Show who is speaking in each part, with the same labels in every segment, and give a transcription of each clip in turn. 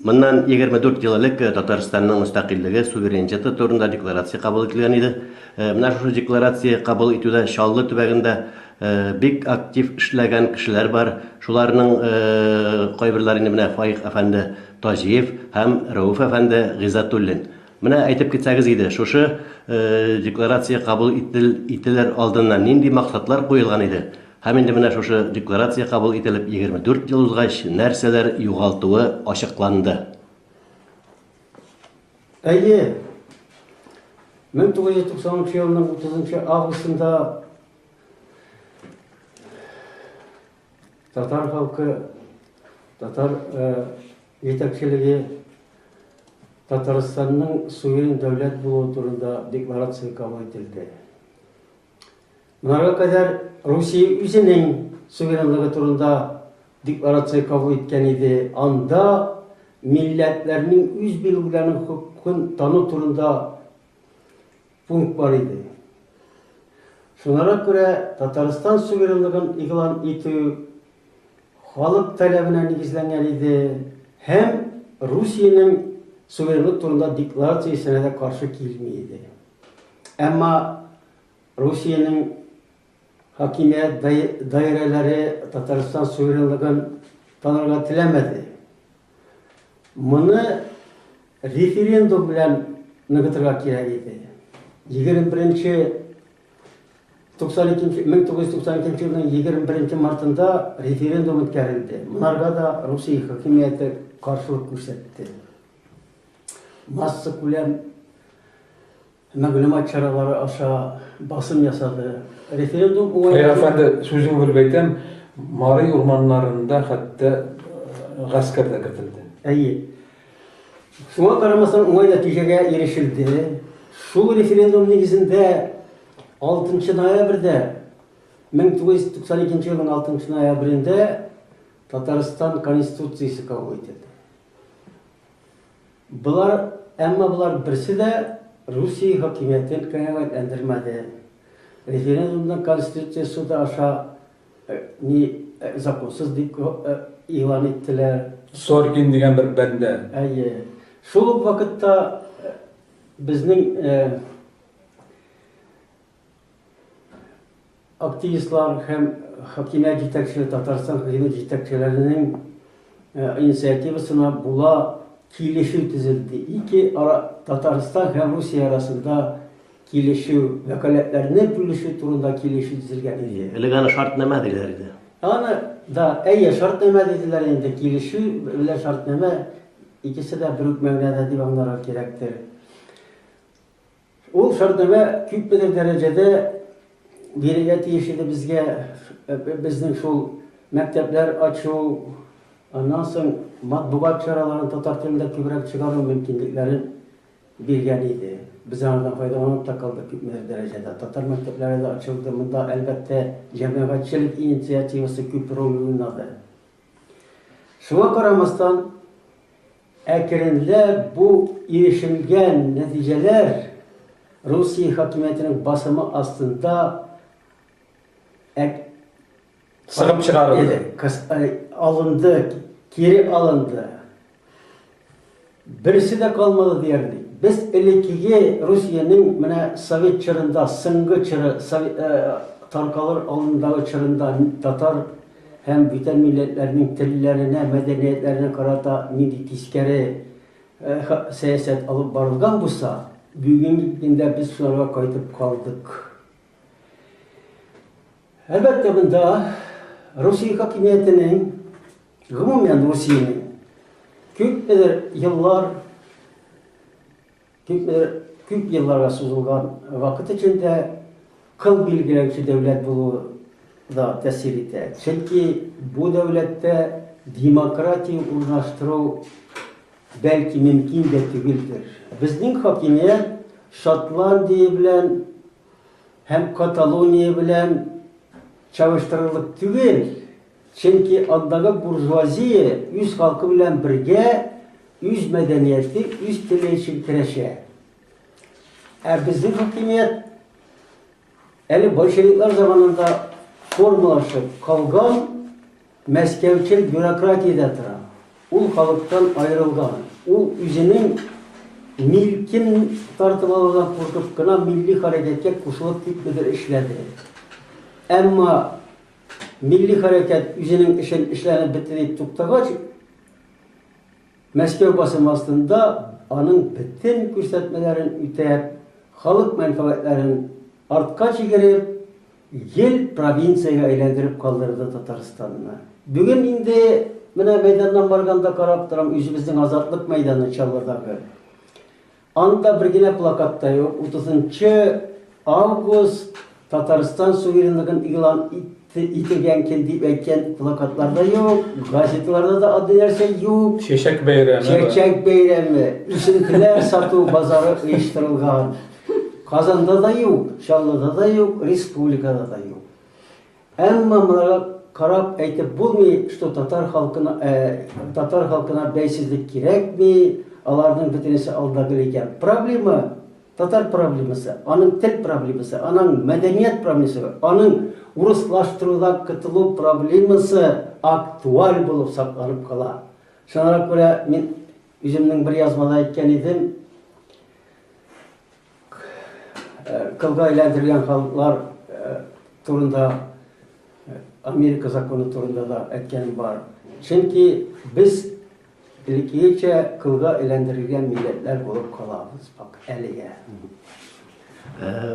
Speaker 1: Моннан 24 ел элек Татарстанның мөстәкыйльлеге, суверенитеты турында декларация кабул ителгән иде. Менә шушы декларация кабул итүдә Чаллы төбәгендә бик актив эшләгән кешеләр бар. Шуларның кайберләре менә Фаих әфәнде Таҗиев һәм Рәүф әфәнде Гыйззатуллин. Менә әйтеп китсәгез иде, шушы декларация кабул ителер алдыннан нинди максатлар куелган иде? Һәм инде менә шушы декларация кабул ителеп 24 ел узгач, нәрсәләр югалтуы ачыкланды.
Speaker 2: Әйе, 1990 елның 30 августында татар халкы, татар жетекчилиги Татарстанның суверен дәүләт булуы турында декларация кабул ителде. Монарга кадәр Русия үзенең суверенлыгы турында декларация кабул иткән иде. Анда милләтләрнең үз билгеләренең хукукын тану турында пункт бар иде. Шуңа күрә Татарстан суверенлыгын игълан итү халык талабына нигезләнгән иде һәм Русиянең суверенлык турында декларациясенә дә каршы килми иде. Әмма Русиянең хакимият даирәләре Татарстан суверенлыгын танырга теләмәде. Моны референдум белән ныгытырга кирәк иде. 1992 елның 21 мартында референдум үткәрелде. Монарга да Русия хакимияте каршылык күрсәтте. Масса күләм мәгълүмат чаралары аша басым ясады. Референдум
Speaker 3: Фәйгафәнде сүзін бөліп әйтәм, Марый урманнарында хәтта гаскәр дә кертелде.
Speaker 2: Әйе. Шуңа карамастан уңай нәтиҗәгә ирешелде. Шул референдум нигезендә 6 ноябрьдә 1992 елның 6 ноябрендә Татарстан конституциясе кабул ителде. Әмма булар берсе дә Русия хакимиятен канәгатьләндермәде. Референдумның конституциясы да аша законсыз дип игълан иттеләр.
Speaker 3: Соргин дигән бер бәндә.
Speaker 2: Әйе. Шул ук вакытта безнең активистлар һәм хакимият җитәкчеләре, Татарстан хакимият җитәкчеләренең инициативасына була килешү төзелде. Татарстан һәм Русия арасында килешү, вәкаләтләрне бүлешү турында килешү төзелгән иде.
Speaker 1: Элек аны шартнама диләр иде.
Speaker 2: Аны да шартнама диделәр инде. Килешү белән шартнама икесе дә бер үк мәгънәдә дип аңларга кирәктер. Ул шартнама күпмедер дәрәҗәдә бирергә тиеш иде безгә, безнең шул мәктәпләр ачу, аннан соң матбугат чараларын татар телендә күбрәк чыгару мөмкинлекләрен биргән иде. Biz аңардан файдаланып та калдык күпмедер дәрәҗәдә. Татар мәктәпләре дә ачылды. Монда әлбәттә җәмәгатьчелек инициативасы күп роль уйнады. Шуңа карамастан әкренләп бу ирешелгән нәтиҗәләр Русия хакимиятенең басымы астында
Speaker 3: Сыгып чыгарылды.
Speaker 2: Алынды, кире алынды. Берсе дә калмады диярлек. Без элеккеге Русиянең менә совет чорында, соңгы чоры, таркалыр алдындагы чорында татар һәм бүтән милләтләрнең телләренә, мәдәниятләренә карата нинди тискәре сәясәт алып барылган булса, бүгенге көндә без шуларга кайтып калдык. Әлбәттә монда Русия хакимиятенең, гомумән Русиянең күп елларга сузылган вакыт эчендә кыл билгеләүче дәүләт булуы да тәэсир итә. Чөнки бу дәүләттә демократия урнаштыру бәлки мөмкин дә түгелдер. Безнең хакимият Шотландия белән һәм Каталония белән чагыштырырлык түгел. Чөнки андагы буржуазия үз халкы белән бергә үз мәдәнияте, үз теле өчен көрәшә. Безнең хакимият әле большевиклар заманында формалашып калган Мәскәүчел бюрократиядә тора. ул халыктан айырылган. Ул үзенең милкен тартып алудан куркып кына милли хәрәкәткә кушылып китмәдер эшләде. Әмма милли хәрәкәт үзенең эшен эшләнеп бетте дип туктагач, Мәскәү басым астында аның бөтен күрсәтмәләрен үтәп, халык мәнфәгатьләрен артка чигереп, ел провинцияга әйләндереп калдырды Татарстанны. Бүген инде менә мәйданнан барганда карап торам, үзебезнең азатлык мәйданы Чаллыдагы. Анда бер генә плакатта юк. 30 август Татарстан суверенлыгын игълан ителгән көн дип әйткән плакатларда юк, газеталарда да ады нәрсә юк.
Speaker 3: Чәчәк бәйрәме.
Speaker 2: Чәчәк бәйрәме, үсентеләр сату базары оештырылган. Казанда да юк, Чаллыда да юк, республикада да юк. Әмма монда карап әйтеп булмый, что татар халкына бәйсезлек кирәкми, аларның бөтенесе алдагы икән. Проблема татар проблемасы, аның тел проблемасы, аның мәдәният проблемасы, аның урыслаштырудан кытылу проблемасы актуаль булып сакланып кала. Шуңа күрә мин үземнең бер язмада әйткән идем, кылга әйләндергән халыклар турында Америка законы турында да әйткәнем бар. Чөнки без илекечә кылга әйләндергән милләтләр булып калабыз әлегә.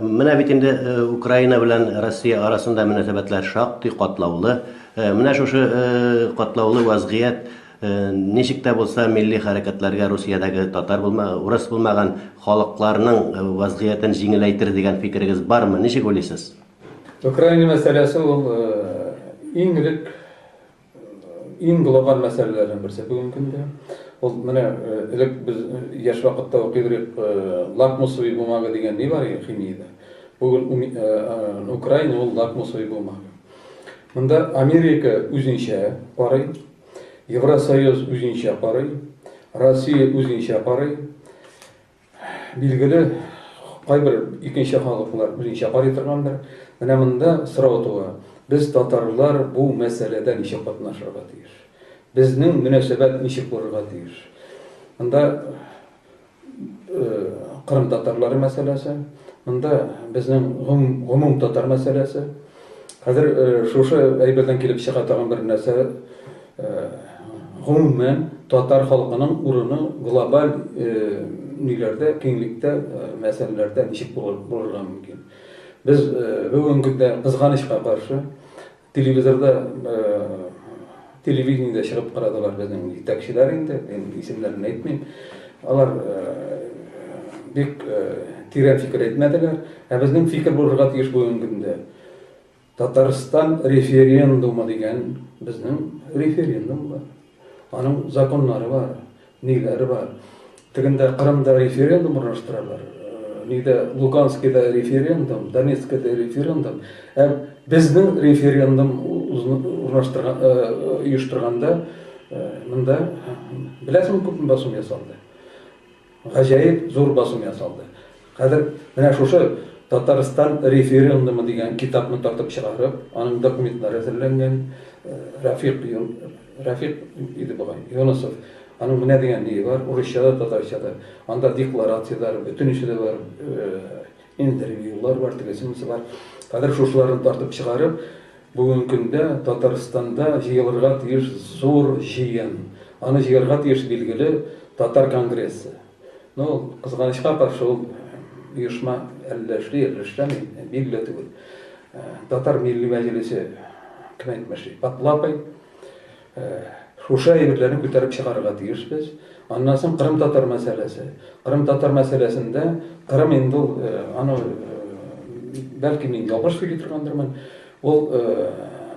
Speaker 1: Менә бит инде Украина белән Россия арасында мөнәсәбәтләр шактый катлаулы. Менә шушы катлаулы вазгыять ничек тә булса милли хәрәкәтләргә Русиядәге татар урыс булмаган халыкларның вазгыятен җиңеләйтер дигән фикерегез бармы? Ничек уйлыйсыз?
Speaker 3: Украина мәсьәләсе ул иң глобаль мәсьәләләрдән берсе бүгенге көндә. Ул менә элек без яшь вакытта укыйдык лакмусовый бумага дигән ни бар химиядә. Бүген Украина ул лакмусовый бумага. Монда Америка үзенчә карый, Евросоюз үзенчә карый, Россия үзенчә карый. Билгеле кайбер икенче халыклар үзенчә карый торгандар. Менә монда сорау туа. Без татарлар бу мәсьәләдә ничек катнашырга тиеш? Безнең мөнәсәбәт ничек булырга тиеш? Монда Кырым татарлары мәсьәләсе, монда безнең гомум татар мәсьәләсе. Хәзер шушы әйбердән килеп чыга торган бер нәрсә гомумән татар халкының урыны глобаль ниләрдә, киңлектә, мәсьәләләрдә ничек булырга мөмкин? Без бүгенге көндә кызганычка каршы телевизорда телевидениедә чыгып карадылар безнең җитәкчеләр инде, исемнәрен әйтмим. Алар бик тирән фикер әйтмәделәр. Безнең фикер булырга тиеш бүгенге көндә. Татарстан референдумы дигән безнең референдум бар. Аның законнары бар, ниләре бар. Тегендә Кырымда референдум урнаштыралар. Нидә Луганскида референдум, Донецкида референдум. Безнең референдум оештырганда монда беләсең күп басым ясалды. Гаҗәеп зур басым ясалды. Хәзер менә шушы Татарстан референдумы дигән китапны тартып чыгарып, аның документлары әзерләнгән. Рафик иде бугай, Юнусов. Аның менә дигән ни бар, урысчада, татарчада. Анда декларациялар, бөтенесе бар, интервьюлар бар, тегесенесе бар. Хәзер шушыларын тартып чыгарып, бүгенге көндә Татарстанда җыелырга тиеш зур җыен. Аны җыярга тиеш билгеле татар конгрессы. Ну, кызганычка каршы ул оешма әллә эшләми, билгеле түгел. Татар милли мәҗлесе кем әйтмеши, Патлапай шушы әйберләрне күтәреп чыгарырга тиешбез. Аннан соң Кырым татар мәсьәләсе. Кырым татар мәсьәләсендә Кырым инде ул аны бәлки мин ялгыш сөйли торгандырмын. Ул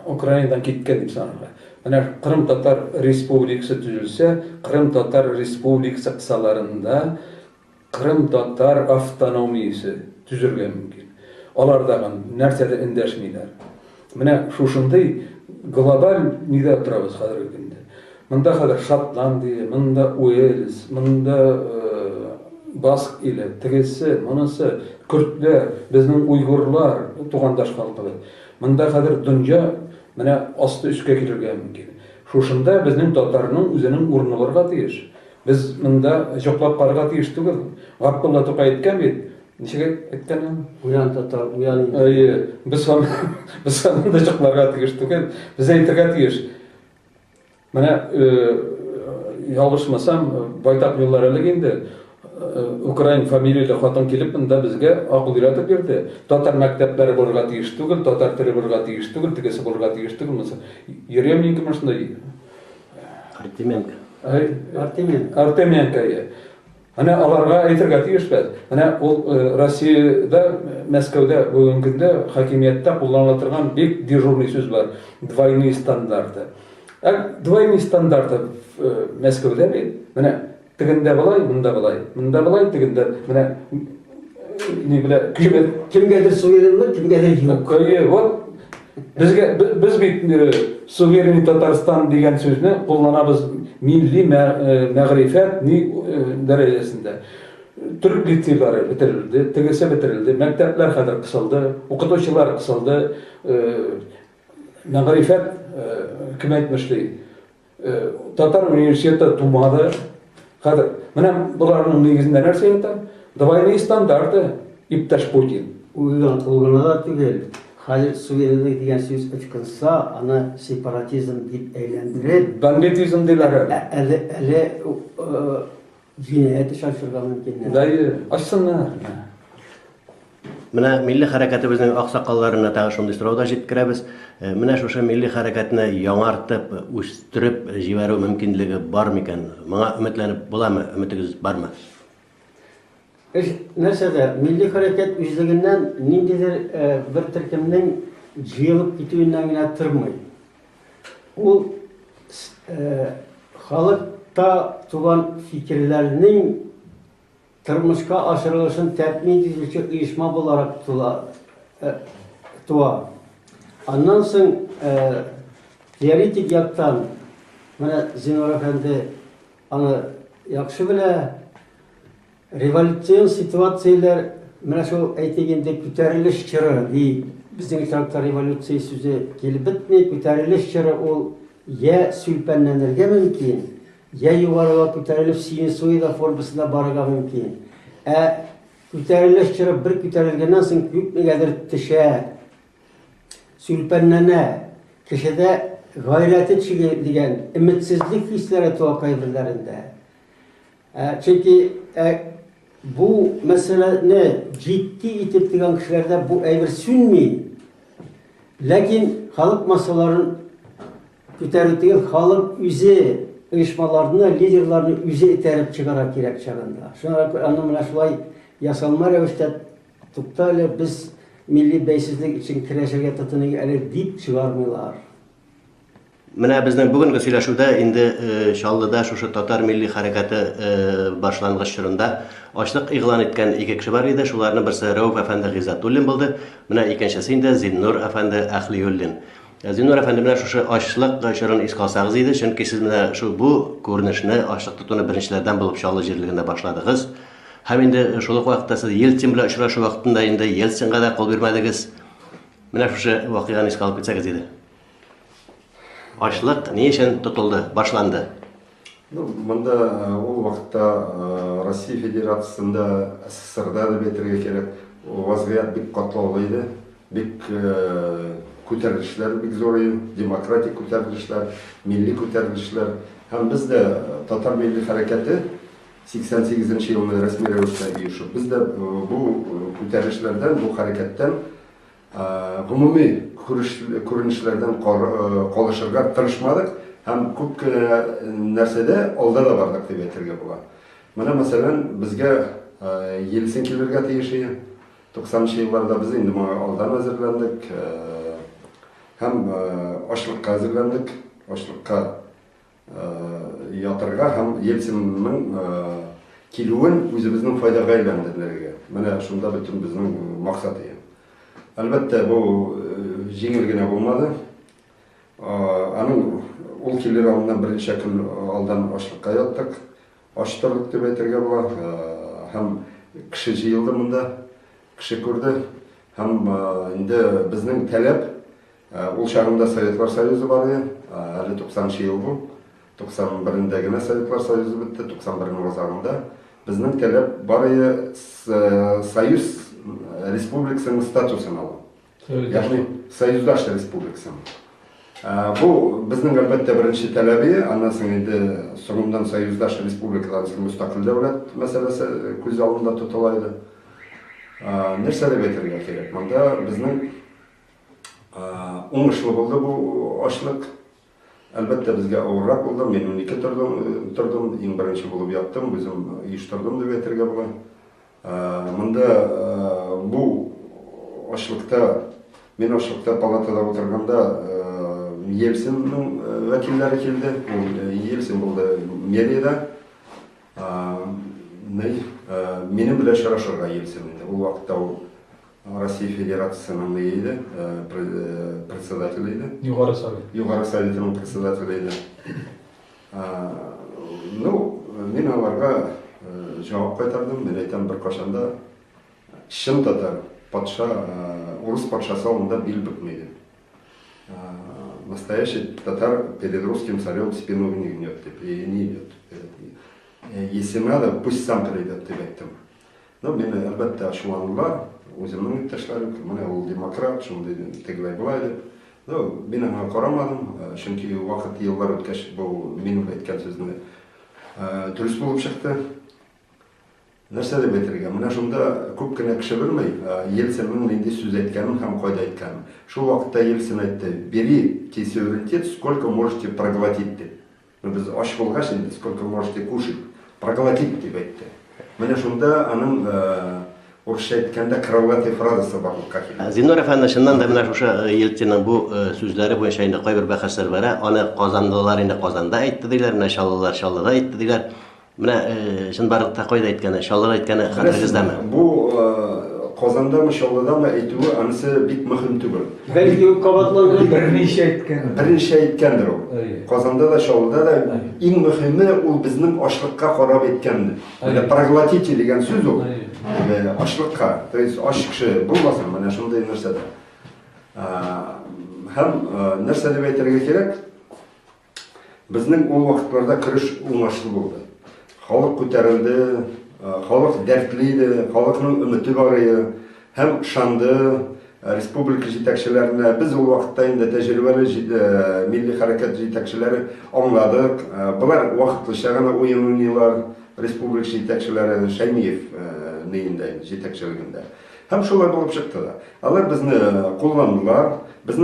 Speaker 3: Украинадан киткән дип санарга. Менә Кырым татар республикасы төзелсә, Кырым татар республикасы кысаларында Кырым татар автономиясе төзергә мөмкин. Алар да нәрсәдә эндәшмиләр. Менә шушындый глобаль нидә торабыз хәзерге көндә. Монда хәзер Шотландия, монда Уэльс, монда Баск иле, тегесе, монысы, көрдләр, безнең уйгырлар, тугандаш халкыбыз. Монда хәзер дөнья менә асты үскә килергә мөмкин. Шушында безнең татарның үзенең урыны барга тиеш. Без монда жоклап карарга тиеш түгел. Габдулла Тукай әйткән бит. Ничек әйткән?
Speaker 2: Уян татар, уян.
Speaker 3: Без монда жокларга тиеш түгел. Без әйтергә тиеш. Менә ялгышмасам, байтак еллар элек инде Украин фамилияле хатын килеп монда безгә акыл өйрәтеп бирде. Татар мәктәпләре булырга тиеш түгел, татар теле булырга тиеш түгел, тегесе булырга тиеш түгел. Йөрәм инде монда.
Speaker 1: Артеменко.
Speaker 3: Артеменко. Ана аларга әйтергә тиешбез. Менә ул Россиядә, Мәскәүдә бүгенге көндә хакимияттә кулланыла торган бик дежурный сүз бар. Двойные стандарты. Двойные стандарты Мәскәүдә бит. Менә тегендә булай, монда булай. Монда булай, тегендә. Менә ни белә,
Speaker 2: Кимгәдер суверенлык, кимгәдер юк.
Speaker 3: Вот biz бит суверенный Татарстан дигән сүзне кулланабыз милли мәгърифәт ни дәрәҗәсендә. Төрек лицейлары бетерелде, тегесе бетерелде, мәктәпләр хәзер кысылды, укытучылар кысылды, мәгърифәт кем әйтмешли, татар университеты тумады. Хәзер менә буларның нигезендә нәрсә ята? Двойные стандарты, иптәш Путин.
Speaker 2: Уйганда түгел. Хәзер суверенлык дигән сүз ычкынса, аны сепаратизм дип әйләндереп,
Speaker 3: Бандитизм диләр.
Speaker 2: әле җинаять шашырга мөмкин.
Speaker 3: Дайы, ачсыннар.
Speaker 1: Менә милли хәрәкәтебезнең аксакалларына тагы шундый сорау да җиткерәбез. Менә шушы милли хәрәкәтне яңартып, үстереп җибәрү мөмкинлеге бар микән? Моңа өметләнеп буламы? Өметегез бармы?
Speaker 2: Нәрсәдә, милли хәрәкәт үзлегеннән ниндидер бер төркемнең җыелып китүеннән генә тормый. Ул халыкта туган фикерләрнең тормышка ашырылышын тәэмин итүче оешма буларак туа. Аннан соң теоретик яктан менә Зиннур әфәнде аны яхшы белә. Революцион ситуацияләр менә шул әйтегәндә күтәрелеш чоры ди. Безнең очракта революция сүзе килеп бетми, күтәрелеш чоры ул я сүлпәнләнергә мөмкин, я югарыга күтәрелеп синусоида формасында барырга мөмкин. Күтәрелеш чоры бер күтәрелгәннән соң күпмегәдер төшә, сүлпәнләнә, кешедә гайрәте чиге дигән өметсезлек хисләре туа кайберләрендә. Чөнки bu мәсьәләне җитди итеп дигән кешеләрдә бу әйбер сүнми. Ләкин халык массаларын күтәрү түгел, халык үзе оешмаларны, лидерларны үзе этәреп чыгара кирәк чагында. Шуңа аны менә шулай ясалма рәвештә туктале без милли бәйсезлек өчен көрәшергә тотынык әле дип чыгармыйлар.
Speaker 1: Менә безнең бүгенге сөйләшүдә инде Чаллыда шушы татар милли хәрәкәте башлангыч чорында ачлык игълан иткән ике кеше бар иде. Шуларның берсе Рәүф әфәнде Гыйззатуллин булды. Менә икенчесе инде Зиннур әфәнде Әхлиуллин. Зиннур әфәнде менә шушы ачлык чорын искә алсагыз иде, чөнки сез менә шу бу күренешне ачлык тотуны беренчеләрдән булып Чаллы җирлегендә башладыгыз. Һәм инде шул ук вакытта сез Ельцин белән очрашу вакытында инде Ельцинга да кул бирмәдегез. Менә шушы вакыйганы искә алып китсәгез иде. Ачлык ни өчен тотылды, башланды?
Speaker 4: Монда ул вакытта Россия Федерациясында, СССРда да бетергә кирәк. Вазгыять бик катлаулы иде. Бик күтәрелешләр бик зур иде. Демократик күтәрелешләр, милли күтәрелешләр. Һәм без дә татар милли хәрәкәте 88 елны рәсми рәвештә оешып. Без дә бу күтәрелешләрдән, бу хәрәкәттән гомуми күренешләрдән калышырга тырышмадык. Һәм күп нәрсәдә алда да бардык дип әйтергә була. Менә мәсәлән, безгә Ельцин килергә тиеш иде. 90-нчы елларда без инде моңа алдан әзерләндек. Һәм ачлыкка әзерләндек. Ачлыкка ятырга һәм Ельцинның килүен үзебезнең файдага әйләндерергә. Менә шунда бөтен безнең максат иде. Әлбәттә, бу җиңел генә булмады. Аның ул килер алдыннан берничә көн алдан ачлыкка яттык. Ачлык дип әйтергә була. Һәм кеше җыелды монда, кеше күрде. Һәм инде безнең таләп ул чагында Советлар Союзы бар иде. әлі 90-шы ел бұл. 91-де генә Советлар Союзы бітті, 91-нің озағында. Біздің талап барайы Союз республикасының статусын алу. Яғни Союздаш республикасын. Бұл біздің әлбәттә бірінші талабы, андан соң енді соңынан Союздаш республикадан мұстақил дәулет мәселесі көз алдында тұтылайды. Нәрсе деп әйтергә кирәк? Монда безнең уңышлы булды бу ашлык. Әлбәттә безгә авыррак булды. Мен 12 тордым, иң беренче булып яттым, үзем оештырдым дип әйтергә була. Монда бу ашлыкта, мен ашлыкта палатада отырганда Ельцинның вәкилләре килде. Ельцин булды мэрияда. Минем белән шарашырга Ельцин инде. Ул вакытта ул Россия Федерациясының иде, председателе иде. Югары Советының председателе иде. Мен аларга җавап кайтардым. Мен әйтәм, бер кашанда чын татар патша, урыс патшасы алдында бил бөкмәйде. Настоящий татар перед русским царем спину не гнет, и не идет. Если надо, пусть сам придет, деп әйттем. Мені әлбәттә ачуландылар, өзімнің иптәшләрем, менә ул демократ, шундый тегеләй булай дип. Мин аңа карамадым, чөнки вакыт еллар үткәч бу минем әйткән сүзне дөрес булып чыкты. Нәрсә дип әйтергә? Менә шунда күп кенә кеше белмәй, Ельцинның нинди сүз әйткәнен һәм кайда әйткәнен. Шул вакытта Ельцин әйтте: «Берите суверенитет, сколько можете проглотить», дип. Без аш булгач инде сколько можете кушать, проглотить дип әйтте. Менә шунда аның орысча әйткәндә кровавая фразасы бар ул кафе.
Speaker 1: Зиннур әфәнде, шуннан да менә шушы Ельцинның бу сүзләре буенча инде кайбер бәхәсләр бара. Аны Казандылар инде Казанда әйтте диләр, менә Чаллылар Чаллыда әйтте диләр. Менә чынбарлыкта кайда әйткәне, Чаллыда әйткәне хәтерегездәме?
Speaker 4: Бу Казандамы, Чаллыдамы әйтүе анысы бик мөһим түгел.
Speaker 2: Бәлки кабатланган
Speaker 3: Берничә әйткән.
Speaker 4: Беренче әйткәндер ул. Казанда да, Чаллыда да иң мөһиме ул безнең ашлыкка карап әйткәндер. Проглотите дигән сүз ул. Ашлыкка, то есть аш кеше булмасын, менә шундай нәрсәдә. Һәм нәрсә дип әйтергә кирәк? Безнең ул вакытларда көрәш уңышлы булды. Халык күтәрелде, халык дәртле иде, халыкның өмете бар иде, һәм шанды республика җитәкчеләренә. Без ул вакытта инде тәҗрибәле милли хәрәкәт җитәкчеләре аңладык. Булар вакытлыча гына уен уйныйлар, республика җитәкчеләре Шәймиев нинди җитәкчелегендә. Һәм шулай булып чыкты да. Алар безне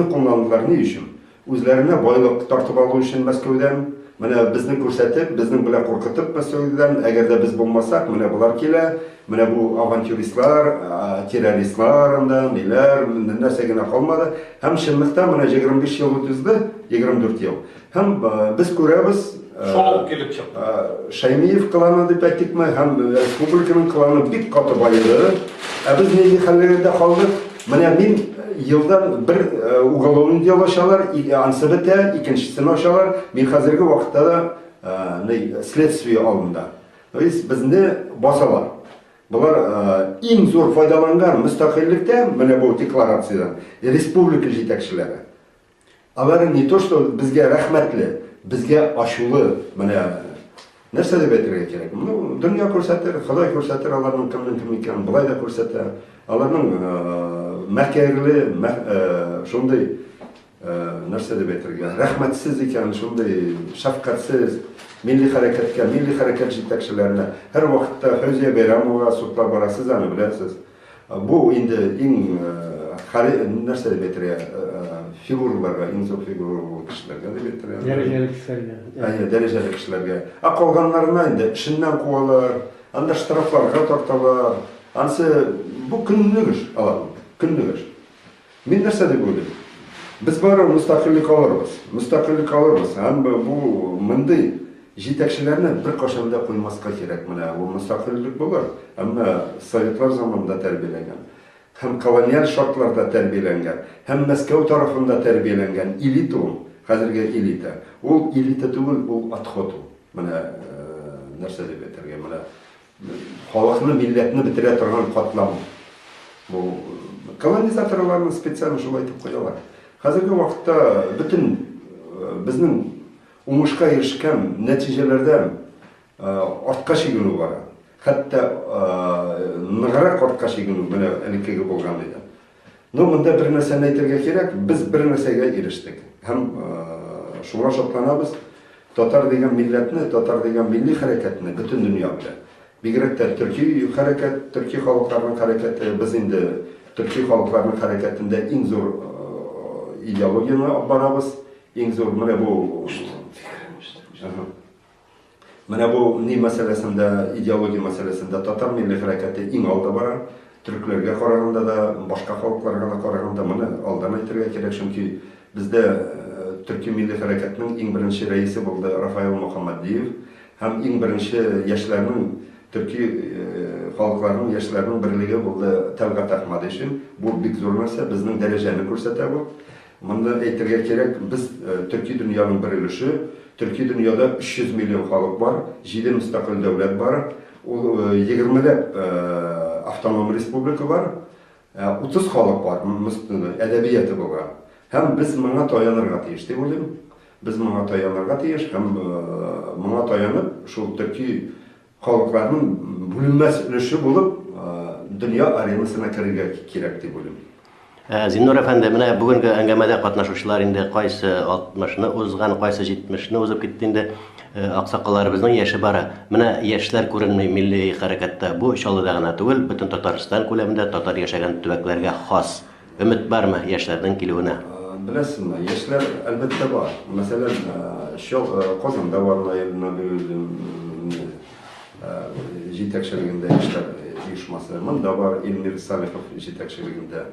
Speaker 4: кулландылар ни өчен? Үзләренә байлык тартып алу өчен Мәскәүдән. Менә безне күрсәтеп, безнең белән куркытып Мәскәүдән, әгәр дә без булмасак, менә булар килә, менә бу авантюристлар, террористлар, ниләр, нәрсә генә калмады. Һәм чынлыкта менә 25 ел үтүзде, 24 ел. Һәм без күрәбез,
Speaker 3: Шул килеп чыкты.
Speaker 4: Шәймиев кланы дип әйттекме, һәм республиканың кланы бик каты байыды. Без нинди хәлләрдә калдык? Менә мин елдан бер уголовный дело ачалар, ансы бетә, икенчесен ачалар. Мин хәзерге вакытта да следствие алдында. То есть безне басалар. Булар иң зур файдаланган мөстәкыйльлектә, менә бу декларациядән, республика җитәкчеләре. Алар не то что безгә рәхмәтле, безгә ачулы, менә нәрсә дип әйтергә кирәк? Дөнья күрсәтер, Ходай күрсәтер аларның кем икәнен, булай да күрсәтә. Аларның мәкерле, шундый нәрсә дип әйтергә, рәхмәтсез икән, шундый шәфкатьсез милли хәрәкәткә, милли хәрәкәт җитәкчеләренә һәр вакытта Фәүзия Бәйрәмова судлап барасыз, аны беләсез. Бу инде иң нәрсә дип әйтергә, фигураларга, иң зур фигура кешеләргә дип әйтергә.
Speaker 2: дәрәҗәле кешеләргә.
Speaker 4: Дәрәҗәле кешеләргә. Калганнарына инде эшеннән куалар, анда штрафларга тарталар. Ансы бу көнлек эш, көнлек эш. Мин нәрсә дип уйлыйм? Без бары мустакиллек алырбыз. Һәм бу мондый җитәкчеләрне бер кашан да куймаска кирәк. Менә бу мустакиллек булыр. Әмма Советлар заманында тәрбияләнгән, һәм колониаль шартларда тәрбияләнгән, һәм Мәскәү тарафында тәрбияләнгән элита ул, хәзерге элита. Ул элита түгел, ул отход ул. Менә нәрсә дип әйтергә, менә халыкны, милләтне бетерә торган катлам. Бу колонизаторларның специаль шулай итеп куялар. Хәзерге вакытта безнең уңышка ирешкән нәтиҗәләрдән артка чигенү бара. Хәтта ныграк артка чигенү менә элеккеге булган иде. Но монда бер нәрсәне әйтергә кирәк, без бер нәрсәгә ирештек. Һәм шуңа шатланабыз. Татар дигән милләтне, татар дигән милли хәрәкәтне бөтен дөнья белә. Бигрәк тә төрки хәрәкәт, төрки халыкларның хәрәкәте, без инде төрки халыкларның хәрәкәтендә иң зур идеологияны алып барабыз. Иң зур менә бу ни мәсьәләсендә, идеология мәсьәләсендә татар милли хәрәкәте иң алда бара. Төркләргә караганда да, башка халыкларга да караганда моны алдан әйтергә кирәк, чөнки бездә төрки милли хәрәкәтнең иң беренче рәисе булды Рафаил Мөхәммәдиев һәм иң беренче яшьләрнең төрки халыкларның яшьләрнең берлеге булды Тәлгат Әхмәдишин. Бу бик зур нәрсә, безнең дәрәҗәне күрсәтә бу. Монда әйтергә кирәк, без төрки дөньяның бер өлеше, төрки дөньяда 300 миллион халык бар, 7 мөстәкыйль дәүләт бар, 20 автоном республика бар, 30 халык бар, әдәбияты булган. Һәм без моңа таянырга тиеш дип уйлыйм. Без моңа таянырга тиеш һәм моңа таянып, шул төрки халыкларның бүленмәс өлеше булып, дөнья аренасына керергә кирәк дип уйлыйм.
Speaker 1: Зиннур әфәнде, менә бүгенге әңгәмәдә катнашучылар инде кайсы 60-ны узган, кайсы 70-ны узып китте инде. Аксакалларыбызның яше бара. Менә яшьләр күренми милли хәрәкәттә. Бу Чаллыда гына түгел, бөтен Татарстан күләмендә татар яшәгән төбәкләргә хас. Өмет бармы яшьләрнең килүенә?
Speaker 4: Беләсезме, яшьләр әлбәттә бар. Мәсәлән, Казанда бар җитәкчелегендә яшьләр оешмасы. Монда бар Илмир Салихов җитәкчелегендә.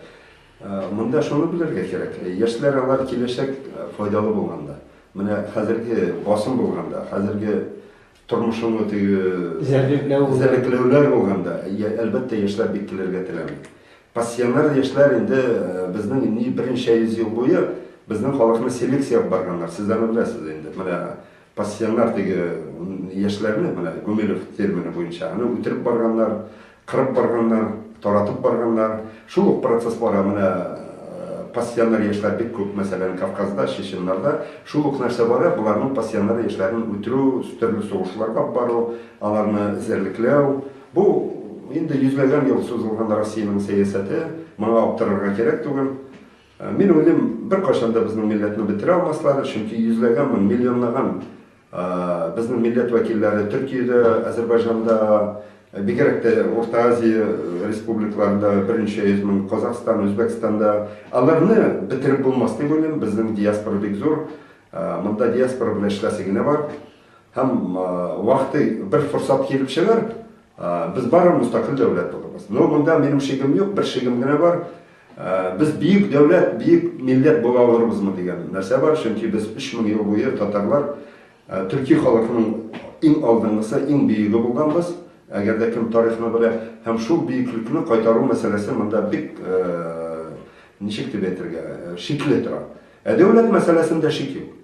Speaker 4: Монда шуны белергә кирәк. Яшьләр алар киләчәк файдалы булганда, менә хәзерге басым булганда, хәзерге тормышны зәрлекләүләр булганда, әлбәттә яшьләр бик килергә теләми. Пассионар яшьләр инде безнең ни беренче 100 ел буе безнең халыкны селекция барганнар. Сездә беләсез инде. Менә пассионар диге яшьләрне, менә Гумилев термины буенча, аны үтереп барганнар, кырып барганнар, таратып барганнар. Шул ук процесс бара. Менә пассионар яшьләр бик күп, мәсәлән, Кавказда, Чеченнарда шул ук нәрсә бара. Буларның пассионар яшьләрен үтерү, төрле сугышларга бару, аларны зәрлекләү. Бу инде йөзләгән ел сузылган Россиянең сәясәте, моңа аптырарга кирәк түгел. Мин уйлыйм, бер кашан да безнең милләтне бетерә алмаслар, чөнки йөзләгән, миллионлаган безнең милләт вәкилләре Төркиядә, Азәрбайҗанда, бигрәк тә Орта Азия республикаларында, беренче 100 мең, Казакстан, Үзбәкстанда, аларны бетереп булмас дип уйлыйм. Безнең диаспора бик зур. Монда диаспора белән эшләсе генә бар. Һәм вакыты бер форсат килеп чыгар, без бары мустакил дәүләт булабыз. Но монда минем шигем юк, бер шигем генә бар. Без бийек дәүләт, бийек милләт була алырбызмы дигән нәрсә бар. Чөнки без 3000 ел буе татарлар төрки халкының иң алдынгысы, иң бийеге булганбыз. Әгәр дә кем тарихны белә, һәм шул бийеклекне кайтару мәсьәләсе монда бик ничек дип әйтергә, шикле тора. Дәүләт мәсьәләсендә шик юк.